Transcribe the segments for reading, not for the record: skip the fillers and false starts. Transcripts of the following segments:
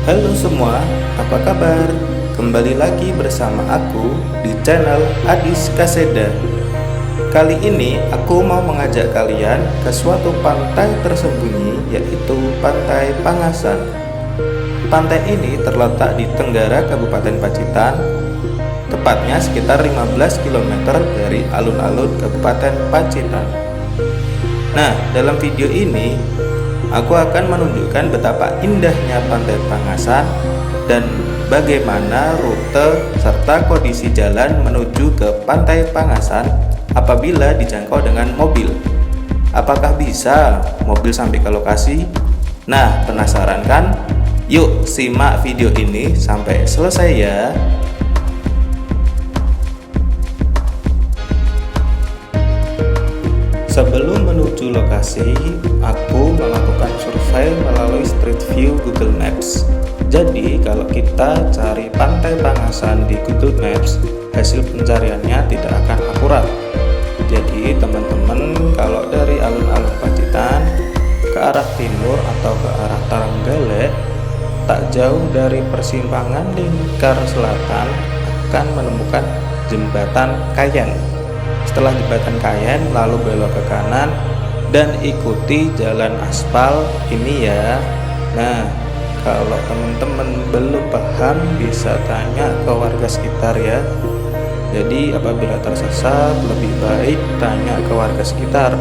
Halo semua, apa kabar? Kembali lagi bersama aku di channel Adis Kaseda. Kali ini aku mau mengajak kalian ke suatu pantai tersembunyi, yaitu Pantai Pangasan. Pantai ini terletak di Tenggara Kabupaten Pacitan, tepatnya sekitar 15 km dari alun-alun Kabupaten Pacitan. Nah, dalam video ini aku akan menunjukkan betapa indahnya Pantai Pangasan dan bagaimana rute serta kondisi jalan menuju ke Pantai Pangasan apabila dijangkau dengan mobil. Apakah bisa mobil sampai ke lokasi? Nah, penasaran kan? Yuk simak video ini sampai selesai ya. Sebelum menuju lokasi, aku melakukan survei melalui Street View Google Maps. Jadi, kalau kita cari Pantai Pangasan di Google Maps, hasil pencariannya tidak akan akurat. Jadi, teman-teman, kalau dari alun-alun Pacitan ke arah timur atau ke arah Trenggalek, tak jauh dari persimpangan Lingkar Selatan akan menemukan Jembatan Kayen. Setelah Jembatan Kayen, lalu belok ke kanan dan ikuti jalan aspal ini ya. Nah, kalau teman-teman belum paham bisa tanya ke warga sekitar ya. Jadi apabila tersesat lebih baik tanya ke warga sekitar,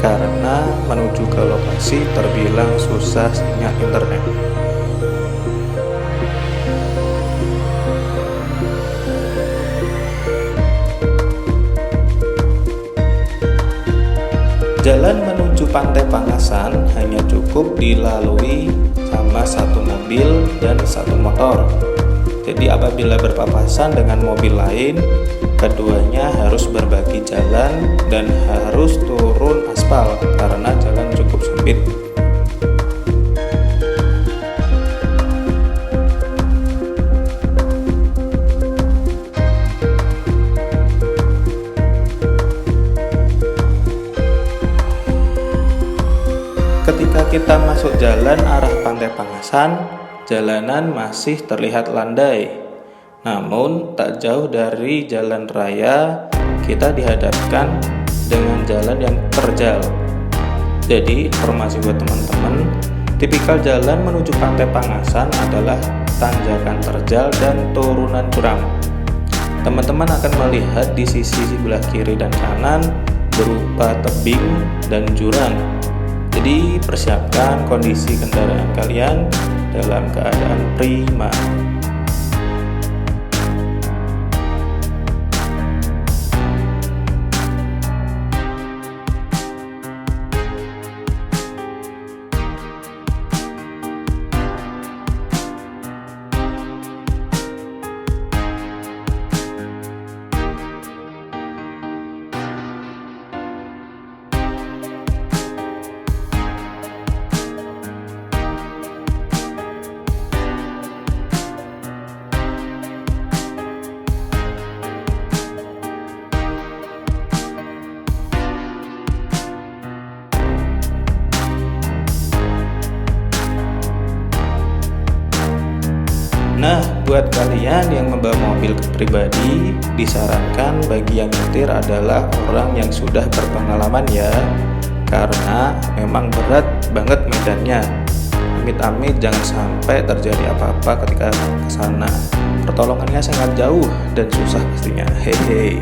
karena menuju ke lokasi terbilang susah sinyal internet. Jalan menuju Pantai Pangasan hanya cukup dilalui sama satu mobil dan satu motor. Jadi apabila berpapasan dengan mobil lain, keduanya harus berbagi jalan dan harus turun aspal karena jalan cukup sempit. Ketika kita masuk jalan arah Pantai Pangasan, jalanan masih terlihat landai. Namun, tak jauh dari jalan raya, kita dihadapkan dengan jalan yang terjal. Jadi, informasi buat teman-teman, tipikal jalan menuju Pantai Pangasan adalah tanjakan terjal dan turunan curam. Teman-teman akan melihat di sisi sebelah kiri dan kanan berupa tebing dan jurang. Jadi persiapkan kondisi kendaraan kalian dalam keadaan prima. Nah, buat kalian yang membawa mobil pribadi, disarankan bagi yang nyetir adalah orang yang sudah berpengalaman ya, karena memang berat banget medannya. Amit-amit jangan sampai terjadi apa-apa ketika ke sana. Pertolongannya sangat jauh dan susah pastinya. Hehe.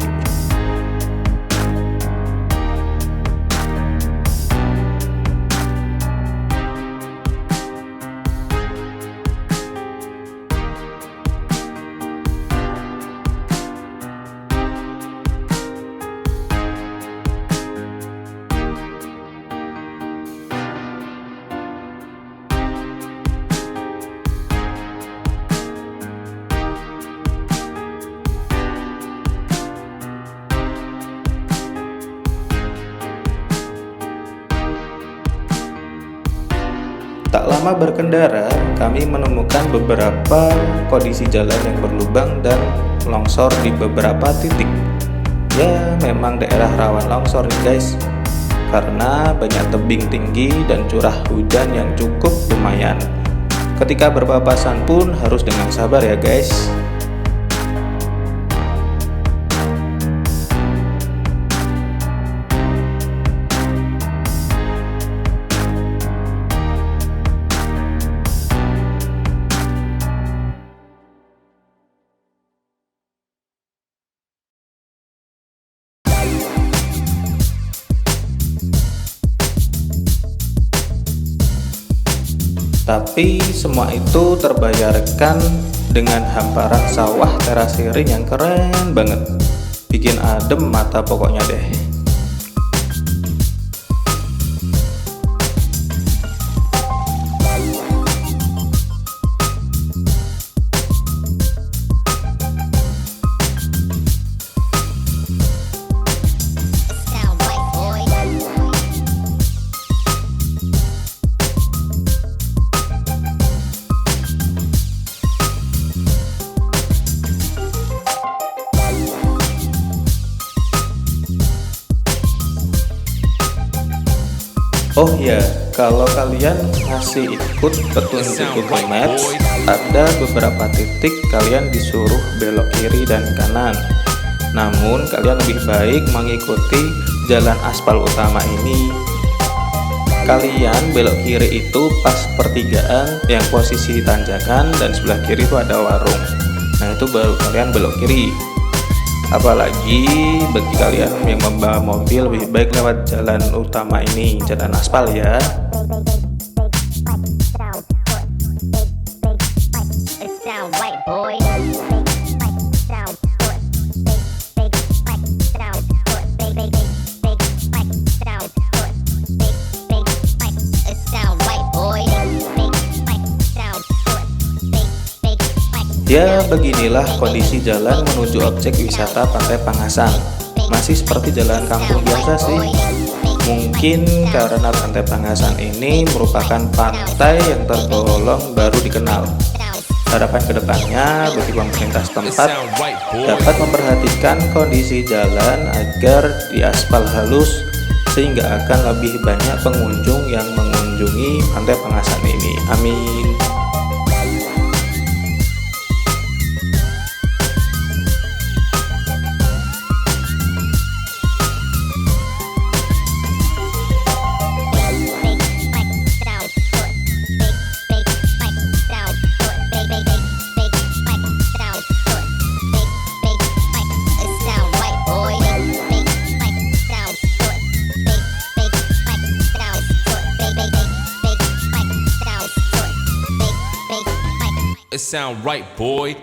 Tak lama berkendara, kami menemukan beberapa kondisi jalan yang berlubang dan longsor di beberapa titik. Ya, memang daerah rawan longsor nih guys, karena banyak tebing tinggi dan curah hujan yang cukup lumayan. Ketika berpapasan pun harus dengan sabar ya guys. Tapi semua itu terbayarkan dengan hamparan sawah terasiring yang keren banget. Bikin adem mata pokoknya deh. Oh ya, kalau kalian masih ikut petunjuk Google Maps, ada beberapa titik kalian disuruh belok kiri dan kanan. Namun kalian lebih baik mengikuti jalan aspal utama ini. Kalian belok kiri itu pas pertigaan yang posisi tanjakan dan sebelah kiri itu ada warung. Nah itu baru kalian belok kiri. Apalagi bagi kalian yang membawa mobil, lebih baik lewat jalan utama ini, jalan aspal ya. Ya, beginilah kondisi jalan menuju objek wisata Pantai Pangasan. Masih seperti jalan kampung biasa sih. Mungkin karena Pantai Pangasan ini merupakan pantai yang tergolong baru dikenal. Harapan kedepannya bagi pemerintah setempat dapat memperhatikan kondisi jalan agar diaspal halus, sehingga akan lebih banyak pengunjung yang mengunjungi Pantai Pangasan ini. Amin. It sound right, boy.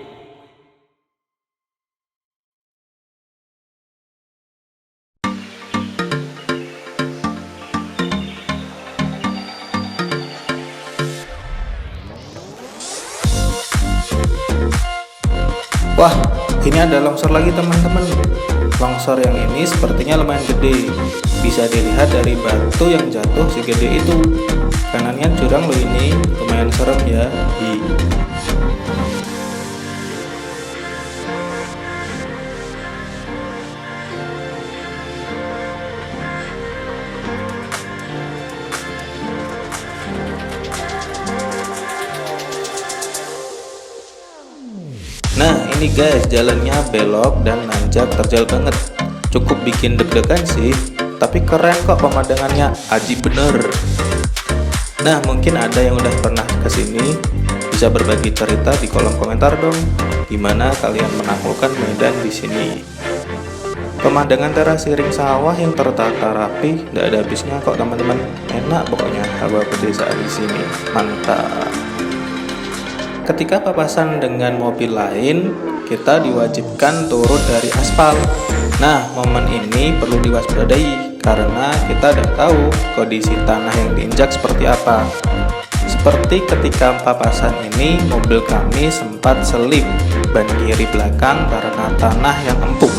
Wah, ini ada longsor lagi teman-teman. Longsor yang ini sepertinya lumayan gede. Bisa dilihat dari batu yang jatuh segede itu. Kanannya jurang loh ini, lumayan serem ya. Nah ini guys, jalannya belok dan nanjak terjal banget. Cukup bikin deg-degan sih, tapi keren kok pemandangannya, aji bener. Nah mungkin ada yang udah pernah kesini, bisa berbagi cerita di kolom komentar dong. Gimana kalian menaklukkan medan di sini? Pemandangan terasiring sawah yang tertata rapi, tidak ada habisnya kok teman-teman. Enak pokoknya hawa pedesaan di sini, mantap. Ketika papasan dengan mobil lain, kita diwajibkan turun dari aspal. Nah, momen ini perlu diwaspadai karena kita tidak tahu kondisi tanah yang diinjak seperti apa. Seperti ketika papasan ini, mobil kami sempat selip ban kiri belakang karena tanah yang empuk.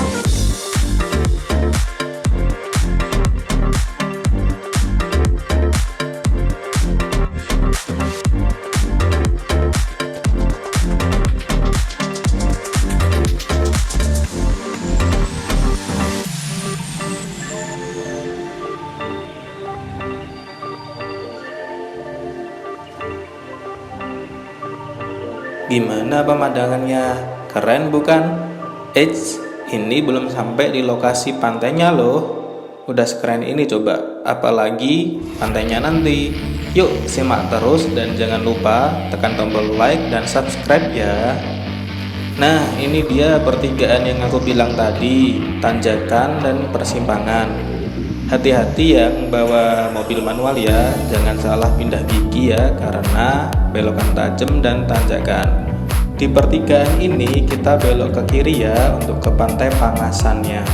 Gimana pemandangannya? Keren bukan? Eits, ini belum sampai di lokasi pantainya loh. Udah sekeren ini coba, apalagi pantainya nanti. Yuk simak terus dan jangan lupa tekan tombol like dan subscribe ya. Nah ini dia pertigaan yang aku bilang tadi, tanjakan dan persimpangan. Hati-hati yang bawa mobil manual ya, jangan salah pindah gigi ya, karena belokan tajam dan tanjakan. Di pertigaan ini kita belok ke kiri ya untuk ke pantai Pangasannya.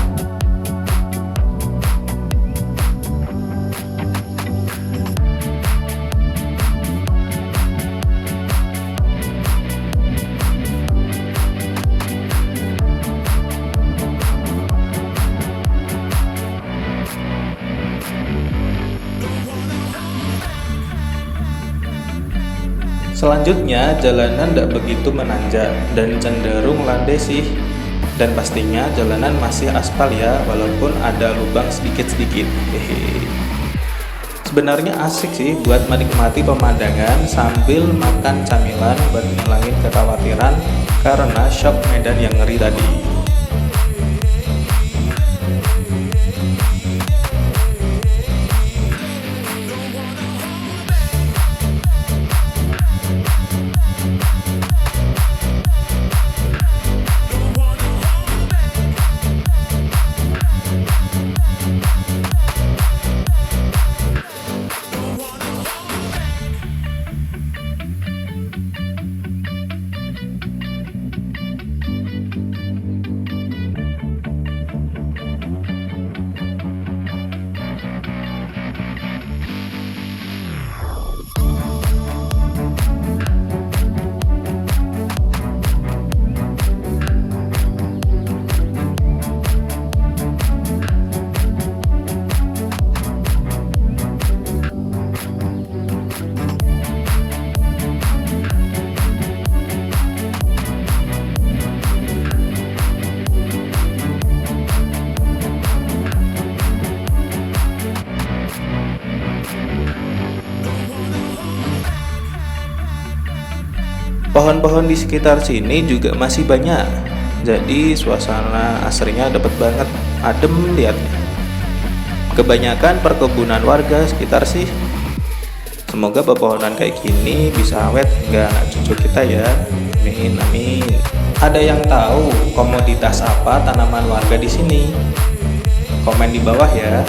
Selanjutnya jalanan tidak begitu menanjak dan cenderung landai sih. Dan pastinya jalanan masih aspal ya, walaupun ada lubang sedikit-sedikit. Sebenarnya asik sih buat menikmati pemandangan sambil makan camilan buat ngilangin kekhawatiran karena shock medan yang ngeri tadi. Pohon-pohon di sekitar sini juga masih banyak, jadi suasana asrinya dapat banget, adem liatnya. Kebanyakan perkebunan warga sekitar sih. Semoga pepohonan kayak gini bisa awet hingga anak cucu kita ya. Amin amin. Ada yang tahu komoditas apa tanaman warga di sini? Komen di bawah ya.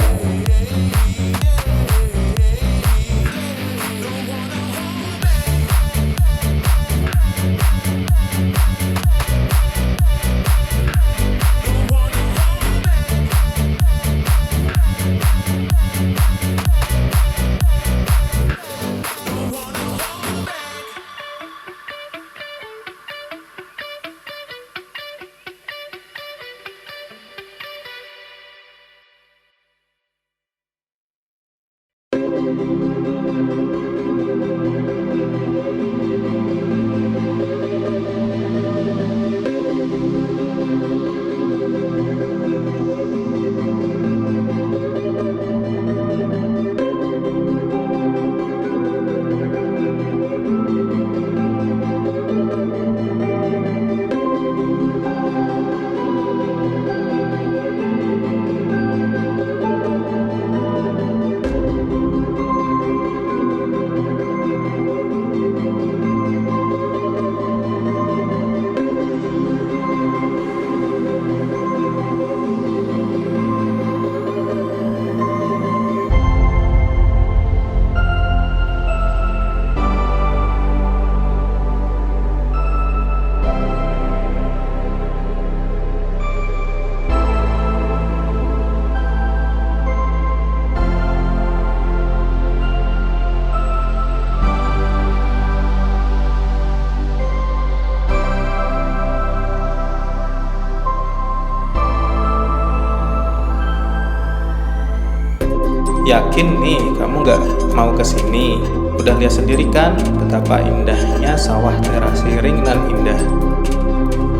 Yakin nih kamu nggak mau kesini? Udah lihat sendiri kan betapa indahnya sawah terasi ring dan indah.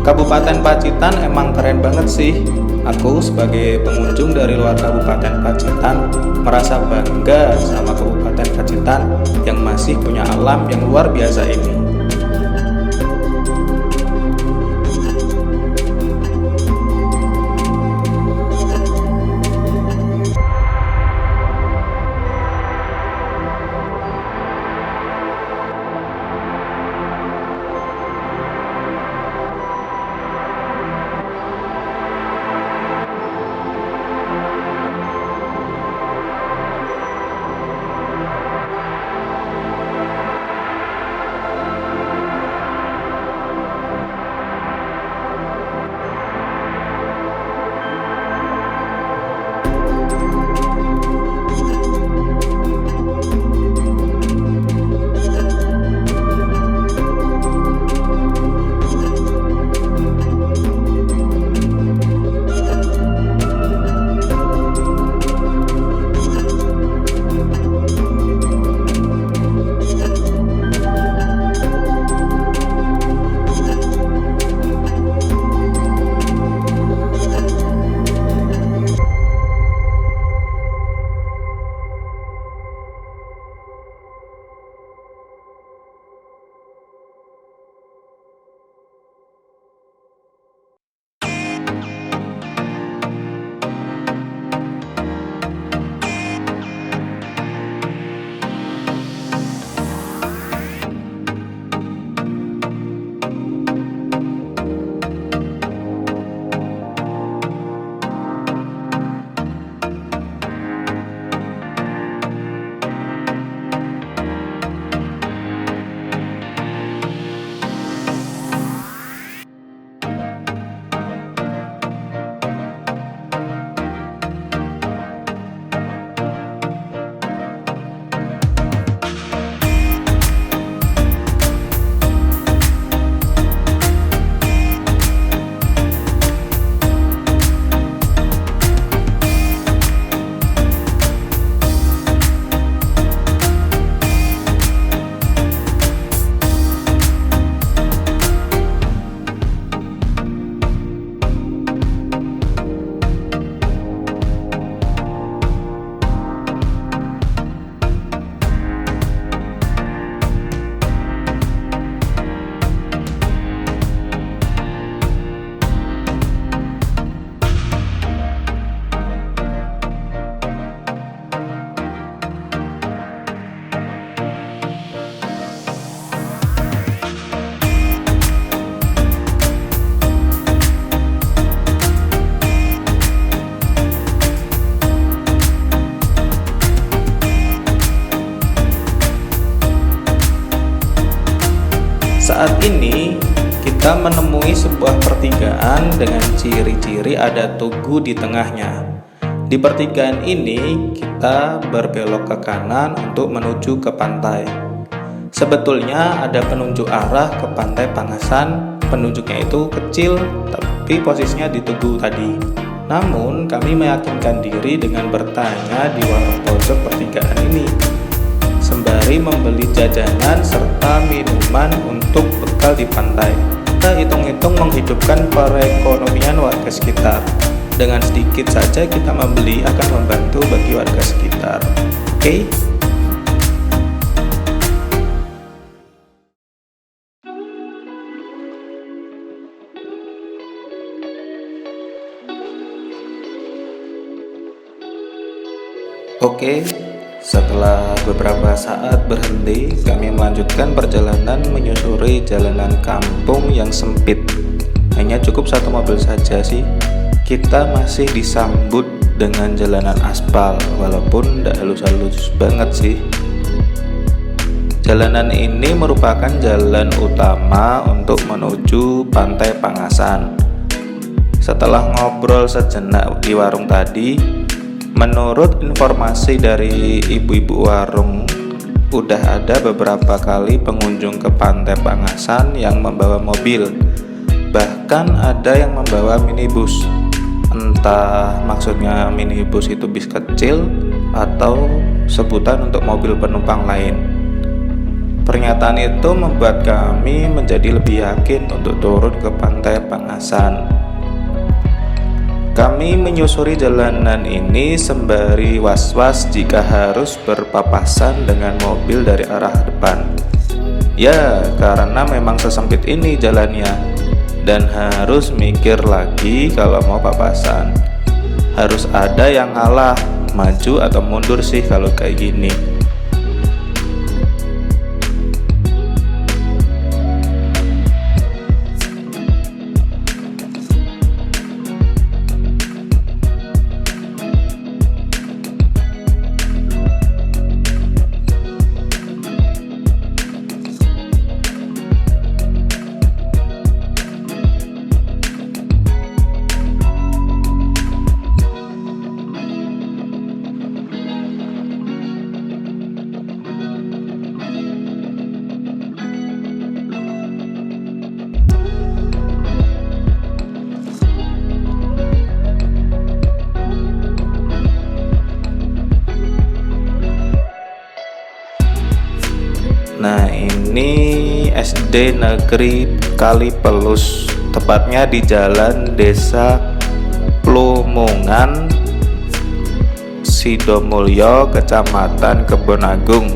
Kabupaten Pacitan emang keren banget sih. Aku sebagai pengunjung dari luar Kabupaten Pacitan merasa bangga sama Kabupaten Pacitan yang masih punya alam yang luar biasa ini. kita menemui sebuah pertigaan dengan ciri-ciri ada tugu di tengahnya. Di pertigaan ini kita berbelok ke kanan untuk menuju ke pantai. Sebetulnya ada penunjuk arah ke Pantai Pangasan. Penunjuknya itu kecil, tapi posisinya di tugu tadi. Namun kami meyakinkan diri dengan bertanya di warung pojok pertigaan ini, sembari membeli jajanan serta minuman untuk bekal di pantai. Kita hitung-hitung menghidupkan perekonomian warga sekitar. Dengan sedikit saja kita membeli akan membantu bagi warga sekitar. Oke? Oke, setelah beberapa saat berhenti, kami melanjutkan perjalanan menyusuri jalanan kampung yang sempit. Hanya cukup satu mobil saja sih. Kita masih disambut dengan jalanan aspal, walaupun tidak halus-halus banget sih. Jalanan ini merupakan jalan utama untuk menuju Pantai Pangasan. Setelah ngobrol sejenak di warung tadi, menurut informasi dari ibu-ibu warung, udah ada beberapa kali pengunjung ke Pantai Pangasan yang membawa mobil. Bahkan ada yang membawa minibus. Entah maksudnya minibus itu bis kecil atau sebutan untuk mobil penumpang lain. Pernyataan itu membuat kami menjadi lebih yakin untuk turun ke Pantai Pangasan. Kami menyusuri jalanan ini sembari was-was jika harus berpapasan dengan mobil dari arah depan. Ya, karena memang sesempit ini jalannya. Dan harus mikir lagi kalau mau papasan. Harus ada yang ngalah, maju atau mundur sih kalau kayak gini. Nah, ini SD Negeri Kalipelus, tepatnya di Jalan Desa Plumungan, Sidomulyo, Kecamatan Kebonagung.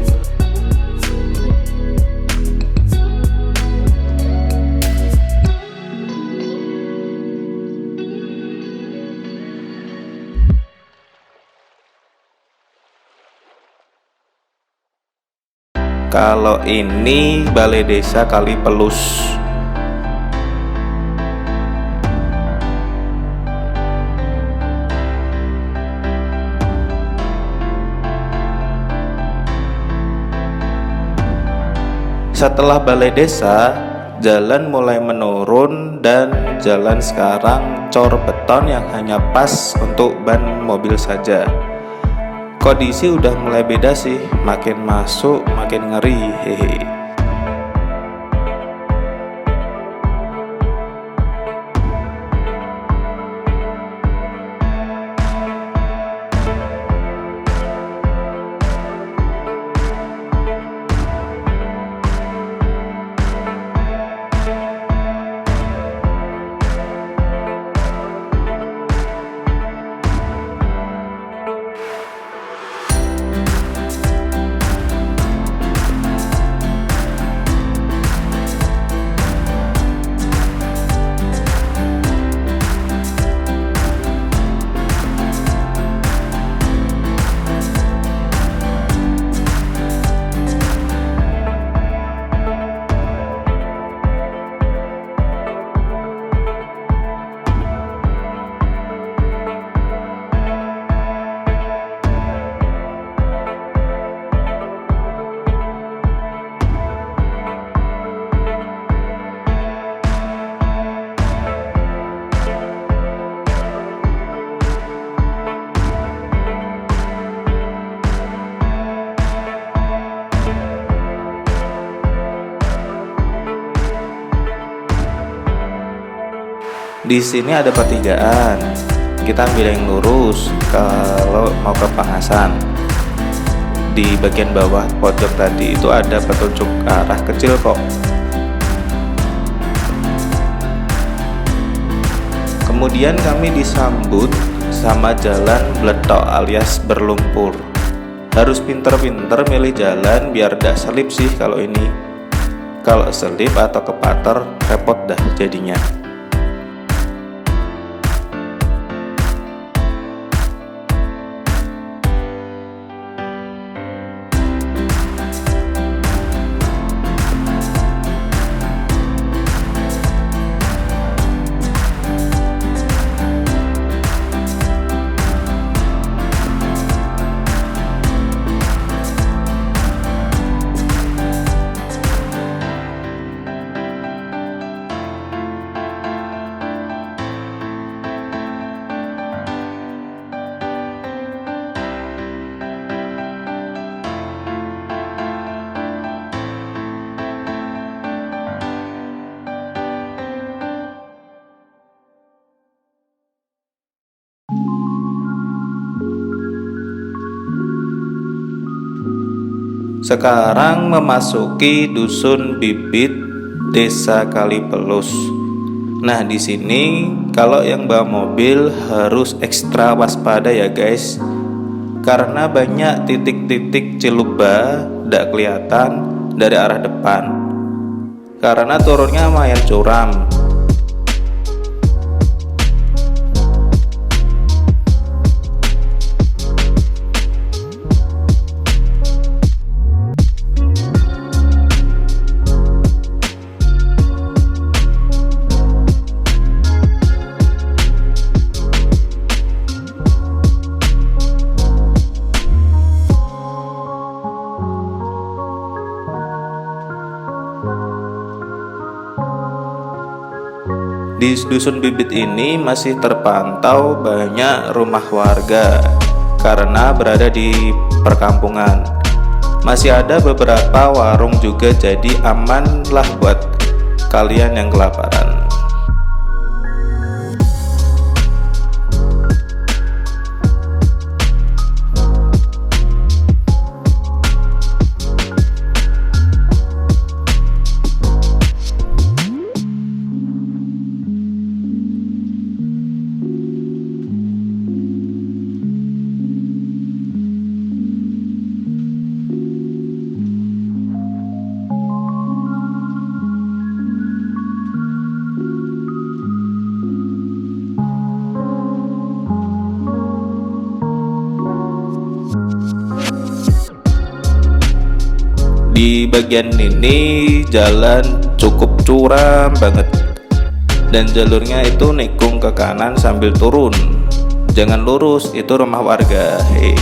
Kalau ini Balai Desa Kalipelus. Setelah Balai Desa, jalan mulai menurun dan jalan sekarang cor beton yang hanya pas untuk ban mobil saja. Kondisi udah mulai beda sih, makin masuk makin ngeri, hehe. Di sini ada pertigaan. Kita ambil yang lurus kalau mau ke Pangasan. Di bagian bawah pojok tadi itu ada petunjuk arah kecil kok. Kemudian kami disambut sama jalan bletok alias berlumpur. Harus pinter-pinter milih jalan biar gak selip sih kalau ini. Kalau selip atau kepater repot dah jadinya. Sekarang memasuki Dusun Bibit, Desa Kalipelus. Nah, di sini kalau yang bawa mobil harus ekstra waspada ya guys. Karena banyak titik-titik ciluba tidak kelihatan dari arah depan. Karena turunnya lumayan curam. Di Dusun Bibit ini masih terpantau banyak rumah warga karena berada di perkampungan. Masih ada beberapa warung juga, jadi aman lah buat kalian yang kelaparan. Di bagian ini jalan cukup curam banget dan jalurnya itu nikung ke kanan sambil turun. Jangan lurus, itu rumah warga. Hei.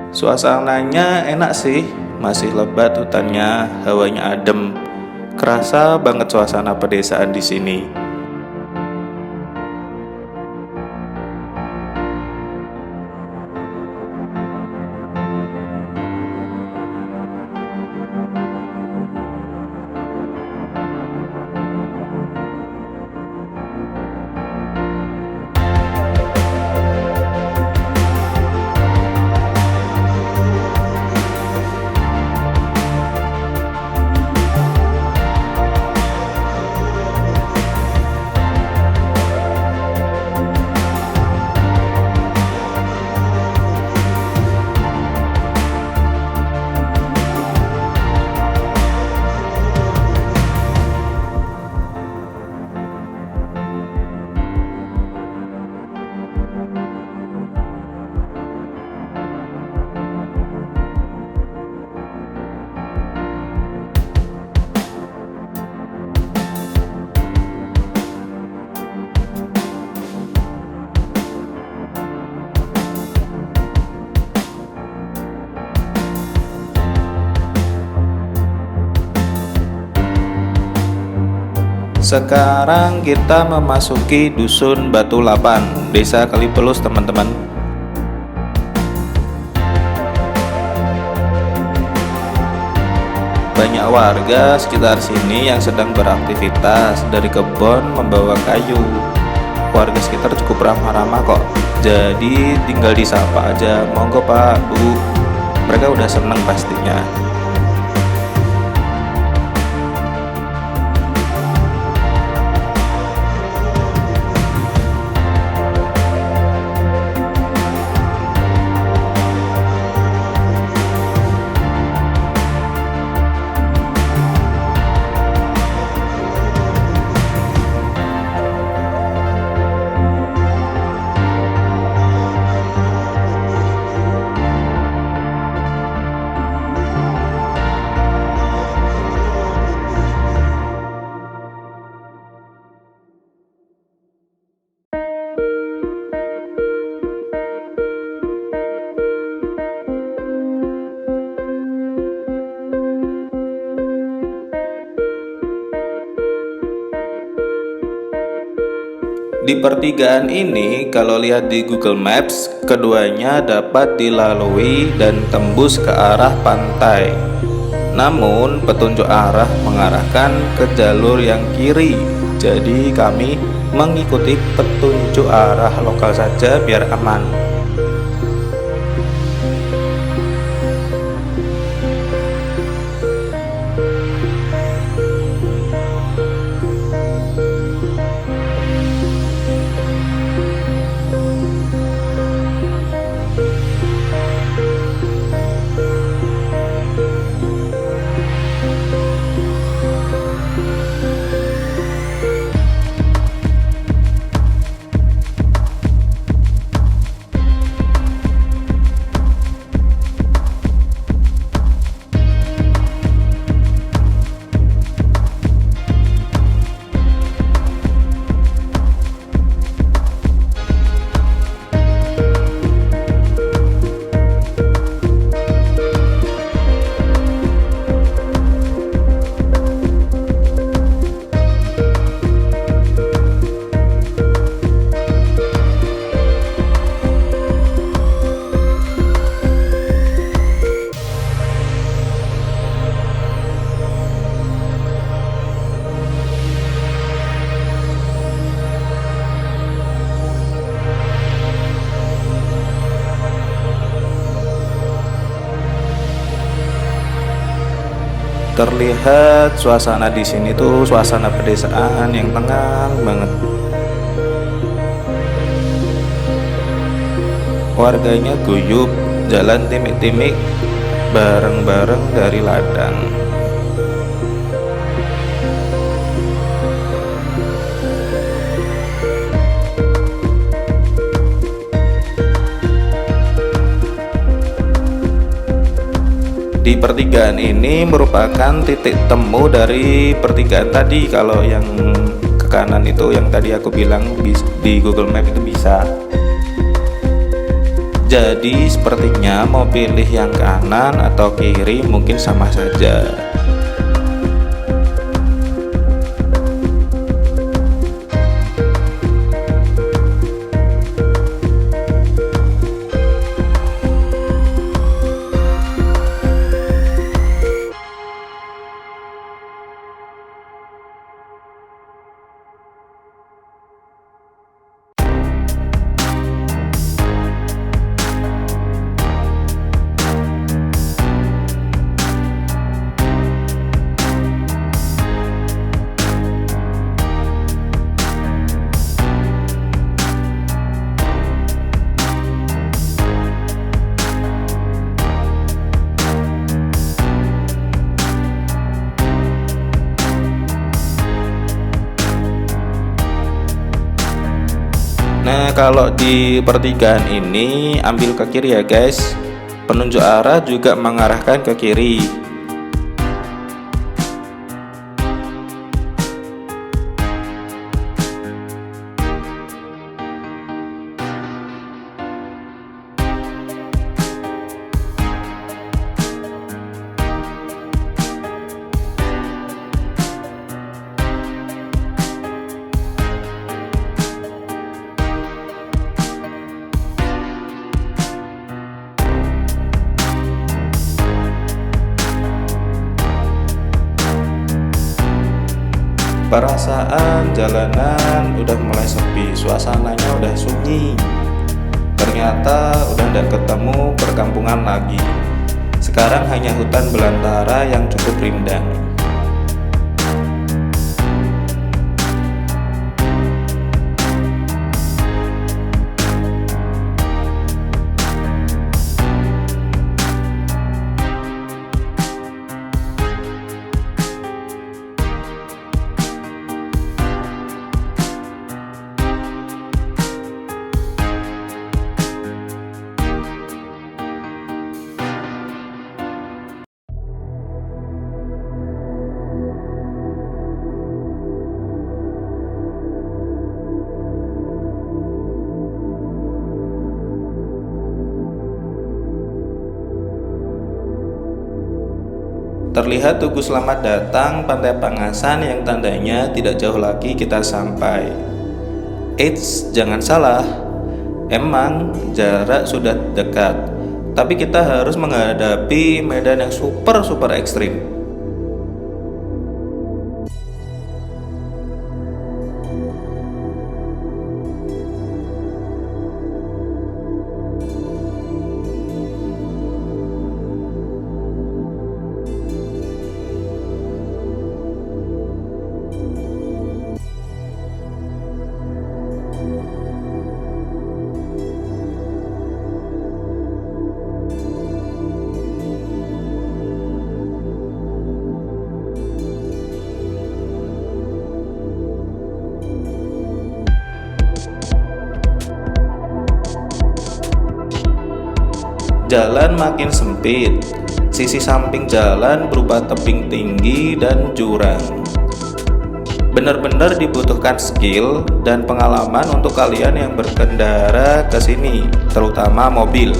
Suasananya enak sih, masih lebat hutannya, hawanya adem. Kerasa banget suasana pedesaan di sini. Sekarang kita memasuki Dusun Batu Lapan, Desa Kalipelus, teman-teman. Banyak warga sekitar sini yang sedang beraktivitas dari kebun membawa kayu. Warga sekitar cukup ramah-ramah kok. Jadi tinggal disapa aja, monggo Pak, Bu. Mereka udah seneng pastinya. Di pertigaan ini, kalau lihat di Google Maps, keduanya dapat dilalui dan tembus ke arah pantai. Namun, petunjuk arah mengarahkan ke jalur yang kiri. Jadi, kami mengikuti petunjuk arah lokal saja biar aman. Terlihat suasana di sini tuh suasana pedesaan yang tenang banget. Warganya guyup, jalan timik-timik bareng-bareng dari ladang. Di pertigaan ini merupakan titik temu dari pertigaan tadi. Kalau yang ke kanan itu yang tadi aku bilang di Google Map itu bisa. Jadi sepertinya mau pilih yang kanan atau kiri mungkin sama saja. Nah, kalau di pertigaan ini ambil ke kiri ya guys. Penunjuk arah juga mengarahkan ke kiri. Perasaan jalanan udah mulai sepi, suasananya udah sunyi. Ternyata udah tidak ketemu perkampungan lagi. Sekarang hanya hutan belantara yang cukup rindang. Terlihat tugu selamat datang Pantai Pangasan yang tandanya tidak jauh lagi kita sampai. Eits, jangan salah. Emang jarak sudah dekat, tapi kita harus menghadapi medan yang super ekstrim. Jalan makin sempit, sisi samping jalan berupa tebing tinggi dan jurang. Benar-benar dibutuhkan skill dan pengalaman untuk kalian yang berkendara ke sini, terutama mobil.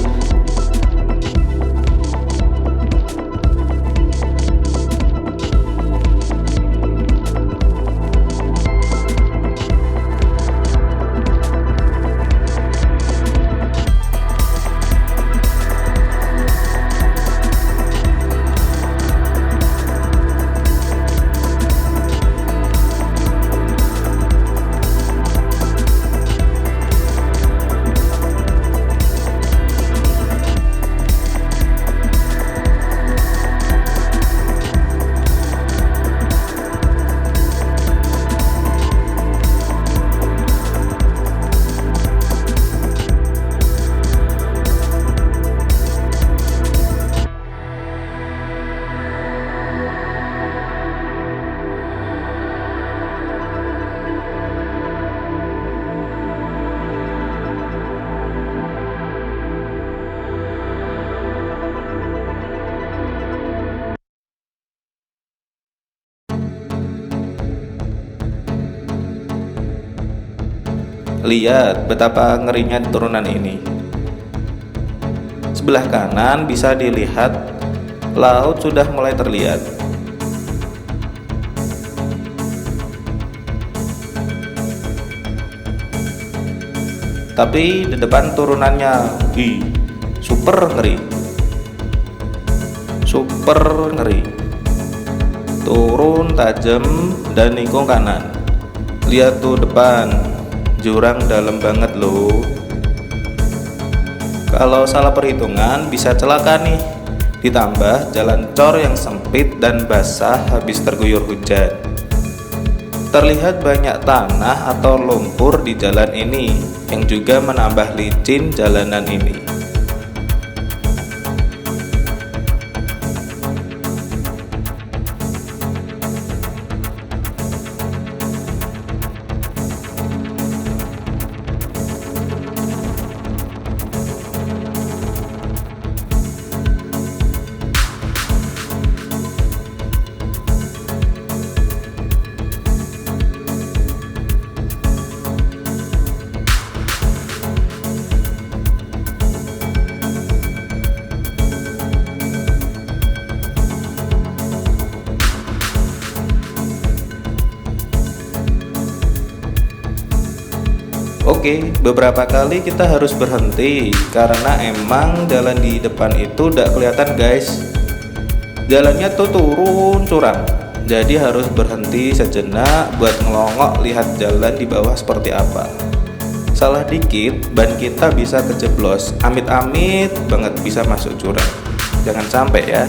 Lihat betapa ngerinya turunan ini. Sebelah kanan bisa dilihat laut sudah mulai terlihat. Tapi di depan turunannya, super ngeri. Super ngeri. Turun tajam dan nikung kanan. Lihat tuh depan, jurang dalam banget loh. Kalau salah perhitungan bisa celaka nih. Ditambah jalan cor yang sempit dan basah habis terguyur hujan. Terlihat banyak tanah atau lumpur di jalan ini yang juga menambah licin jalanan ini. Oke, beberapa kali kita harus berhenti karena emang jalan di depan itu udah kelihatan guys. Jalannya tuh turun curang. Jadi harus berhenti sejenak buat ngelongok lihat jalan di bawah seperti apa. Salah dikit ban kita bisa kejeblos, amit-amit banget bisa masuk jurang. Jangan sampai ya.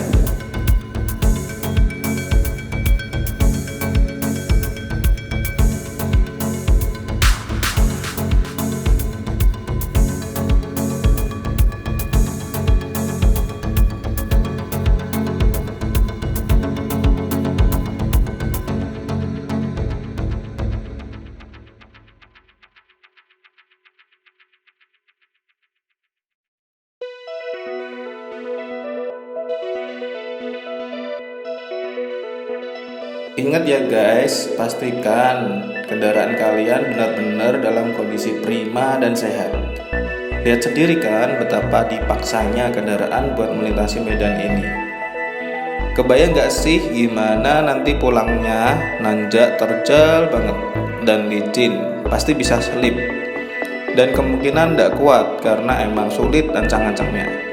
Ingat ya guys, pastikan kendaraan kalian benar-benar dalam kondisi prima dan sehat. Lihat sendiri kan betapa dipaksanya kendaraan buat melintasi medan ini. Kebayang gak sih gimana nanti pulangnya nanjak terjal banget dan licin, pasti bisa selip. Dan kemungkinan gak kuat karena emang sulit ancang-ancangnya.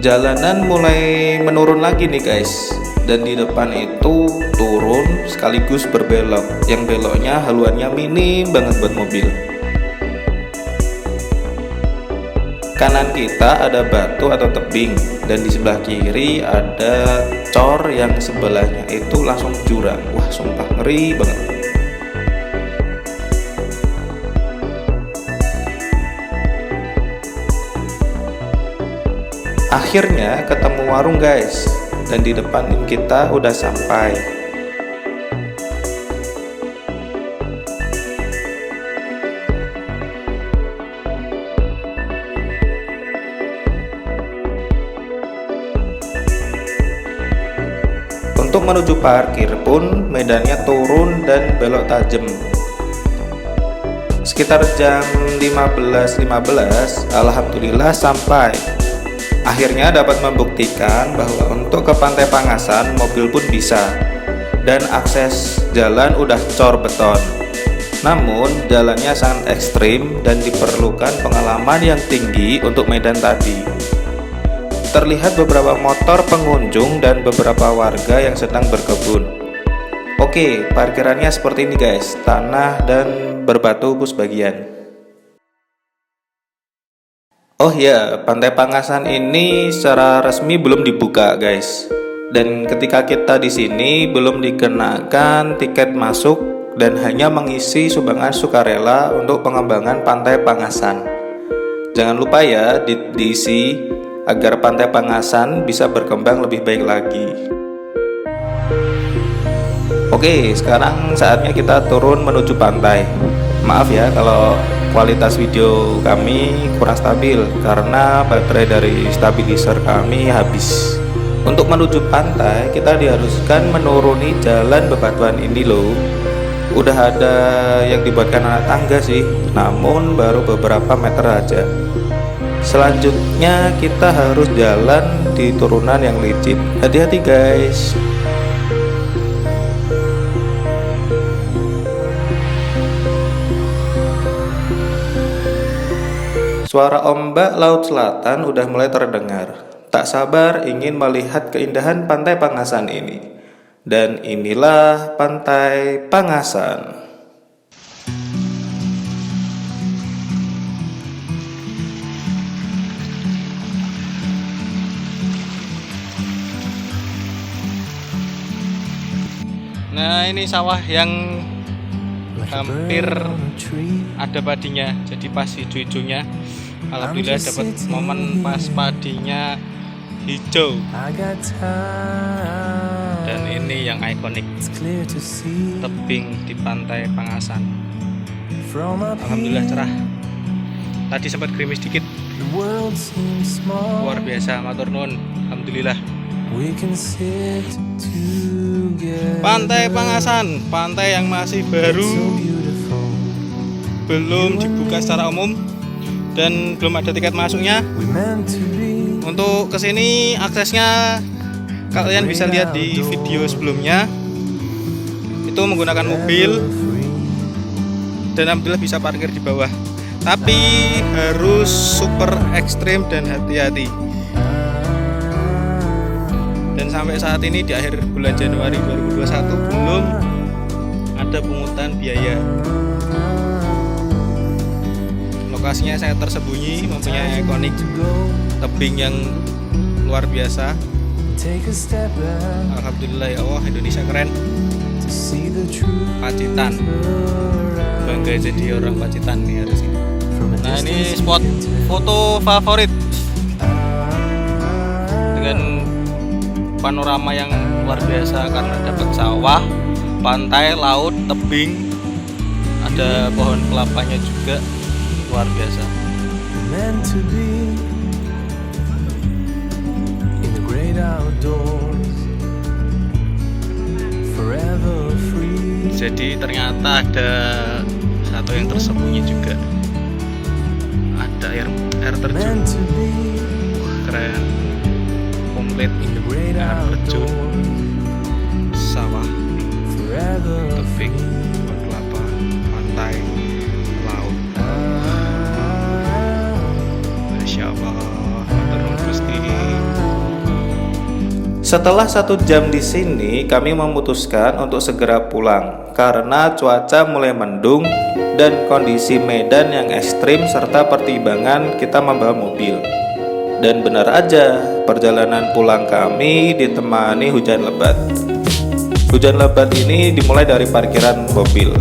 Jalanan mulai menurun lagi nih guys, dan di depan itu turun sekaligus berbelok, yang beloknya haluannya minim banget buat mobil. Kanan kita ada batu atau tebing, dan di sebelah kiri ada cor yang sebelahnya itu langsung jurang. Wah sumpah ngeri banget. Akhirnya ketemu warung guys, dan di depan kita udah sampai. Untuk menuju parkir pun medannya turun dan belok tajam. Sekitar jam 15.15 alhamdulillah sampai. Akhirnya dapat membuktikan bahwa untuk ke Pantai Pangasan mobil pun bisa, dan akses jalan udah cor beton. Namun jalannya sangat ekstrim dan diperlukan pengalaman yang tinggi untuk medan tadi. Terlihat beberapa motor pengunjung dan beberapa warga yang sedang berkebun. Oke, parkirannya seperti ini guys, tanah dan berbatu sebagian. Oh ya, Pantai Pangasan ini secara resmi belum dibuka, guys. Dan ketika kita di sini belum dikenakan tiket masuk dan hanya mengisi sumbangan sukarela untuk pengembangan Pantai Pangasan. Jangan lupa ya diisi agar Pantai Pangasan bisa berkembang lebih baik lagi. Oke, sekarang saatnya kita turun menuju pantai. Maaf ya kalau kualitas video kami kurang stabil karena baterai dari stabilizer kami habis. Untuk menuju pantai kita diharuskan menuruni jalan bebatuan ini loh. Udah ada yang dibuatkan anak tangga sih, namun baru beberapa meter aja. Selanjutnya kita harus jalan di turunan yang licin. Hati-hati guys. Suara ombak laut selatan udah mulai terdengar. Tak sabar ingin melihat keindahan Pantai Pangasan ini. Dan inilah Pantai Pangasan. Nah, ini sawah yang hampir ada padinya, jadi pas hijau-hijaunya. Alhamdulillah dapat momen pas padinya hijau. Dan ini yang ikonik, tebing di Pantai Pangasan. Alhamdulillah cerah. Tadi sempat gerimis dikit. Luar biasa, matur nuwun. Alhamdulillah. Pantai Pangasan, pantai yang masih baru, belum dibuka secara umum dan belum ada tiket masuknya. Untuk kesini aksesnya kalian bisa lihat di video sebelumnya. Itu menggunakan mobil dan alhamdulillah bisa parkir di bawah. Tapi harus super ekstrim dan hati-hati. Dan sampai saat ini di akhir bulan Januari 2021 belum ada pungutan biaya. Lokasinya sangat tersembunyi, mempunyai ikonik tebing yang luar biasa. Alhamdulillah ya Allah, Indonesia keren. Pacitan, bangga jadi orang Pacitan nih harus ini. Nah ini spot foto favorit dengan panorama yang luar biasa karena dapat sawah, pantai, laut, tebing, ada pohon kelapanya juga, luar biasa. Jadi ternyata ada satu yang tersembunyi juga. Ada air terjun. Wah, keren. Komplit air terjun, sawah, tebing, pohon kelapa, pantai, laut. Masya Allah, matur Gusti. Setelah 1 jam di sini, kami memutuskan untuk segera pulang karena cuaca mulai mendung dan kondisi medan yang ekstrim serta pertimbangan kita membawa mobil. Dan benar aja, perjalanan pulang kami ditemani hujan lebat. Hujan lebat ini dimulai dari parkiran mobil.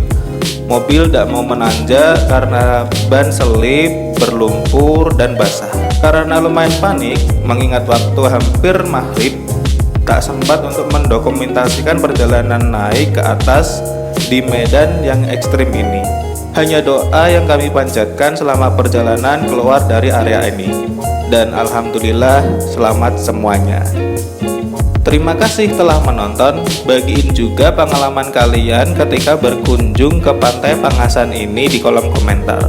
Mobil tidak mau menanjak karena ban selip, berlumpur, dan basah. Karena lumayan panik, mengingat waktu hampir maghrib, tak sempat untuk mendokumentasikan perjalanan naik ke atas di medan yang ekstrim ini. Hanya doa yang kami panjatkan selama perjalanan keluar dari area ini. Dan alhamdulillah selamat semuanya. Terima kasih telah menonton. Bagiin juga pengalaman kalian ketika berkunjung ke Pantai Pangasan ini di kolom komentar.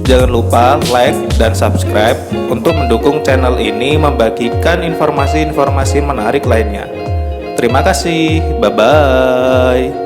Jangan lupa like dan subscribe untuk mendukung channel ini membagikan informasi-informasi menarik lainnya. Terima kasih, bye-bye.